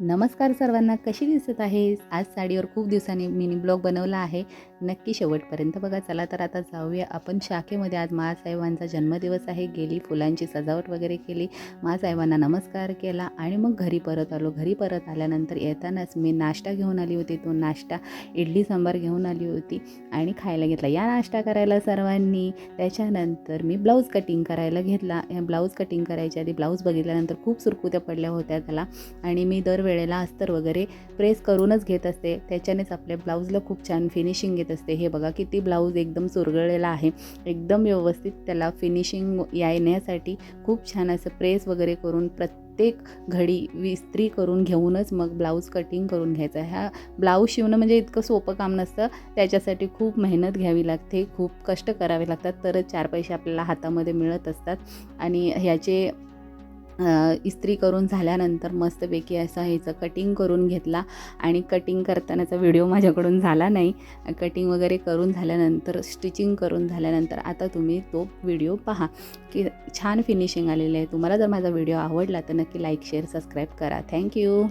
नमस्कार सर्वांना, कशी दिसत आहे? आज साडीवर खूप दिवसांनी मिनी ब्लॉग बनवला आहे. नक्की शेवटपर्यंत बघा. चला तर आता जाऊया आपण शाखेमध्ये. आज महासाहेबांचा जन्मदिवस आहे. गेली फुलांची सजावट वगैरे केली, महासाहेबांना नमस्कार केला आणि मग घरी परत आलो. घरी परत आल्यानंतर येतानाच मी नाश्ता घेऊन आली होती. तो नाश्ता इडली सांबार घेऊन आली होती आणि खायला घेतला. या नाश्ता करायला सर्वांनी. त्याच्यानंतर मी ब्लाऊज कटिंग करायला घेतला. ब्लाऊज कटिंग करायच्या आधी ब्लाऊज बघितल्यानंतर खूप सुरकुत्या पडल्या होत्या त्याला आणि मी वेळेला अस्तर वगैरे प्रेस करूनच घेत असते. त्याच्यानेच आपल्या ब्लाऊजला खूप छान फिनिशिंग येत असते. हे बघा किती ब्लाऊज एकदम चुरगळलेला आहे. एकदम व्यवस्थित त्याला फिनिशिंग येण्यासाठी खूप छान असं प्रेस वगैरे करून प्रत्येक घडी इस्त्री करून घेऊनच मग ब्लाऊज कटिंग करून घ्यायचा. ह्या ब्लाऊज शिवणं म्हणजे इतकं सोपं काम नसतं. त्याच्यासाठी खूप मेहनत घ्यावी लागते, खूप कष्ट करावे लागतात, तरच 4 पैसे आपल्याला हातामध्ये मिळत असतात. आणि ह्याचे इस्त्री करून झाल्यानंतर मस्तपैकी असं ह्याचं कटिंग करून घेतला आणि कटिंग करतानाचा व्हिडिओ माझ्याकडून झाला नाही. कटिंग वगैरे करून झाल्यानंतर, स्टिचिंग करून झाल्यानंतर आता तुम्ही तो व्हिडिओ पहा की छान फिनिशिंग आलेलं आहे. तुम्हाला जर माझा व्हिडिओ आवडला तर नक्की लाईक, शेअर, सबस्क्राईब करा. थँक्यू.